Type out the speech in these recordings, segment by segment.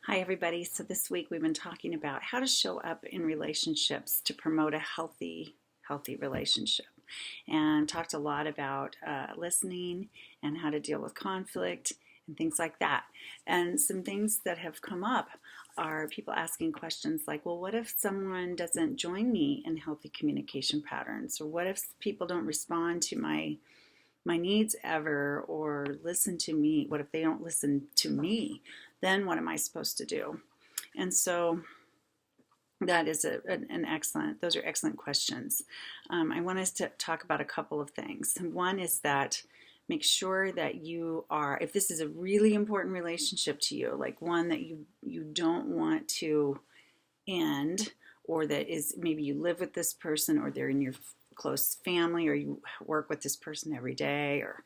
Hi, everybody. So, this week we've been talking about how to show up in relationships to promote a healthy relationship, and talked a lot about listening and how to deal with conflict and things like that. And some things that have come up are people asking questions like, well, what if someone doesn't join me in healthy communication patterns? Or what if people don't respond to my needs ever or listen to me? What if they don't listen to me? Then what am I supposed to do? And so that is an excellent, those are excellent questions. I want us to talk about a couple of things. One is that make sure that you are, if this is a really important relationship to you, like one that you don't want to end, or that is maybe you live with this person or they're in your close family or you work with this person every day, or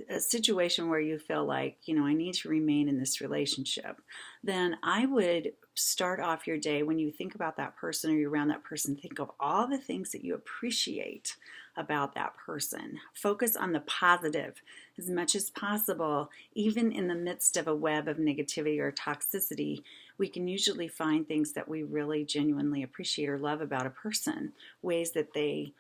a situation where you feel like, I need to remain in this relationship, then I would start off your day when you think about that person or you're around that person, think of all the things that you appreciate about that person. Focus on the positive as much as possible. Even in the midst of a web of negativity or toxicity, we can usually find things that we really genuinely appreciate or love about a person, ways that they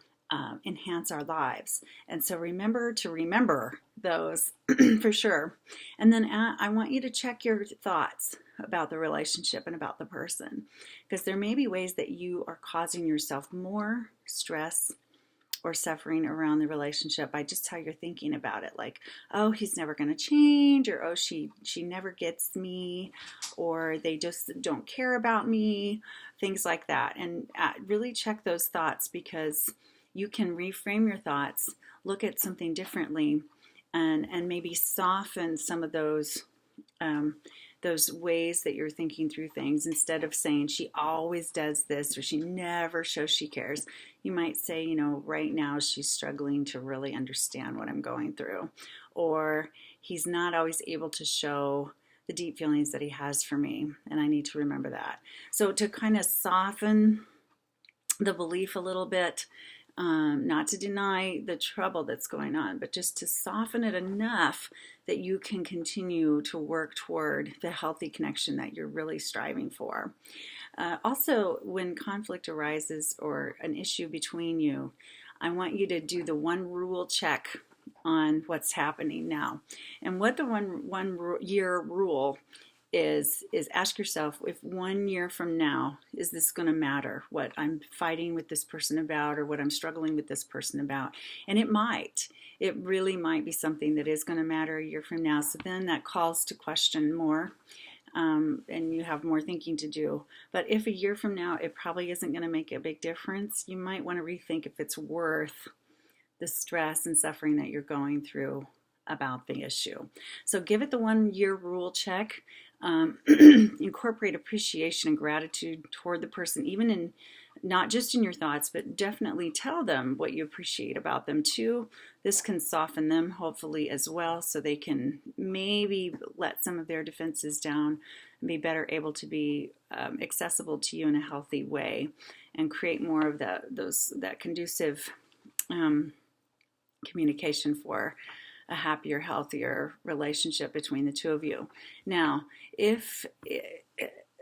enhance our lives. And so remember to remember those for sure. And then I want you to check your thoughts about the relationship and about the person, because there may be ways that you are causing yourself more stress or suffering around the relationship by just how you're thinking about it. Like, oh, he's never going to change, or oh, she never gets me, or they just don't care about me, things like that. And really check those thoughts, because you can reframe your thoughts, look at something differently, and maybe soften some of those ways that you're thinking through things. Instead of saying she always does this or she never shows she cares, you might say, right now she's struggling to really understand what I'm going through, or he's not always able to show the deep feelings that he has for me, and I need to remember that. So to kind of soften the belief a little bit, not to deny the trouble that's going on, but just to soften it enough that you can continue to work toward the healthy connection that you're really striving for. Also, when conflict arises or an issue between you, I want you to do the one rule check on what's happening now. And what the one year rule is ask yourself, if 1 year from now, is this going to matter, what I'm fighting with this person about or what I'm struggling with this person about? And it really might be something that is going to matter a year from now. So then that calls to question more, and you have more thinking to do. But if a year from now it probably isn't going to make a big difference, you might want to rethink if it's worth the stress and suffering that you're going through about the issue. So give it the 1 year rule check. Incorporate appreciation and gratitude toward the person, even in not just in your thoughts, but definitely tell them what you appreciate about them too. This can soften them hopefully as well, so they can maybe let some of their defenses down and be better able to be accessible to you in a healthy way, and create more of that conducive communication for a happier, healthier relationship between the two of you. Now,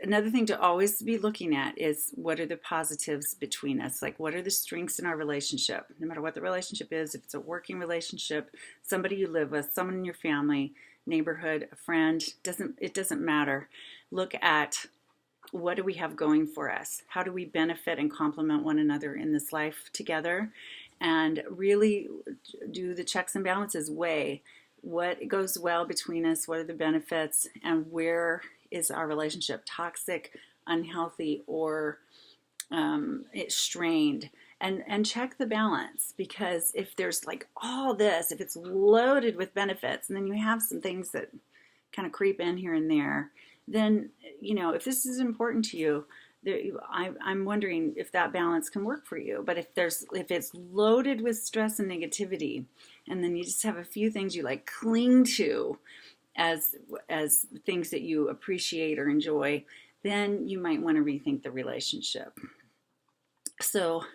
another thing to always be looking at is, what are the positives between us? Like, what are the strengths in our relationship? No matter what the relationship is, if it's a working relationship, somebody you live with, someone in your family, neighborhood, a friend, it doesn't matter. Look at, what do we have going for us? How do we benefit and complement one another in this life together? And really do the checks and balances, weigh what goes well between us, what are the benefits, and where is our relationship toxic, unhealthy, or it's strained. And check the balance, because if there's like all this, if it's loaded with benefits, and then you have some things that kind of creep in here and there, then, if this is important to you, I'm wondering if that balance can work for you. But if it's loaded with stress and negativity, and then you just have a few things you like cling to as things that you appreciate or enjoy, then you might want to rethink the relationship. So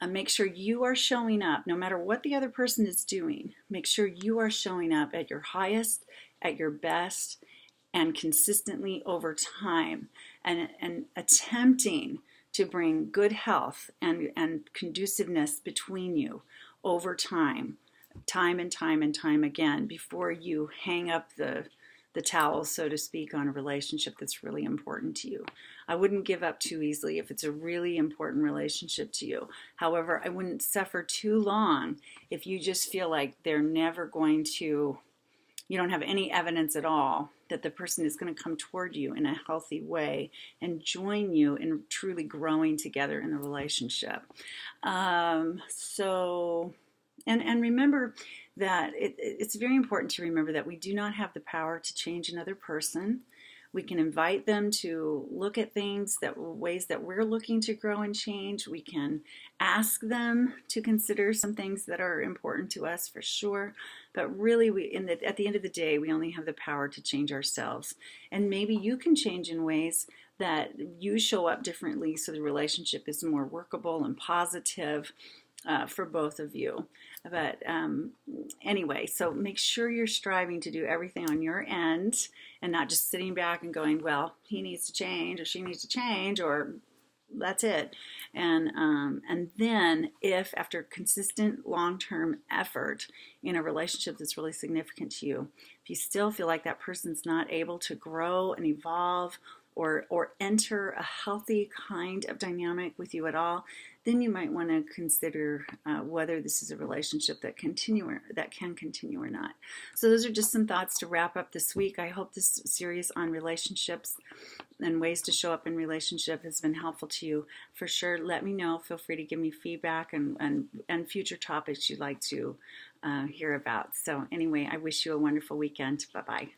make sure you are showing up, no matter what the other person is doing. Make sure you are showing up at your highest, at your best, and consistently over time, and attempting to bring good health and conduciveness between you over time and time and time again, before you hang up the towel, so to speak, on a relationship that's really important to you. I wouldn't give up too easily if it's a really important relationship to you. However, I wouldn't suffer too long if you just feel like they're never going to, you don't have any evidence at all that the person is going to come toward you in a healthy way and join you in truly growing together in the relationship. And remember that it's very important to remember that we do not have the power to change another person. We can invite them to look at things, that ways that we're looking to grow and change. We can ask them to consider some things that are important to us, for sure. But really, at the end of the day, we only have the power to change ourselves. And maybe you can change in ways that you show up differently so the relationship is more workable and positive for both of you. But anyway, so make sure you're striving to do everything on your end and not just sitting back and going, well, he needs to change or she needs to change, or that's it. And then if after consistent long-term effort in a relationship that's really significant to you, if you still feel like that person's not able to grow and evolve or enter a healthy kind of dynamic with you at all, then you might want to consider whether this is a relationship that can continue or not. So those are just some thoughts to wrap up this week. I hope this series on relationships and ways to show up in relationship has been helpful to you. For sure, let me know. Feel free to give me feedback and future topics you'd like to hear about. So anyway, I wish you a wonderful weekend. Bye-bye.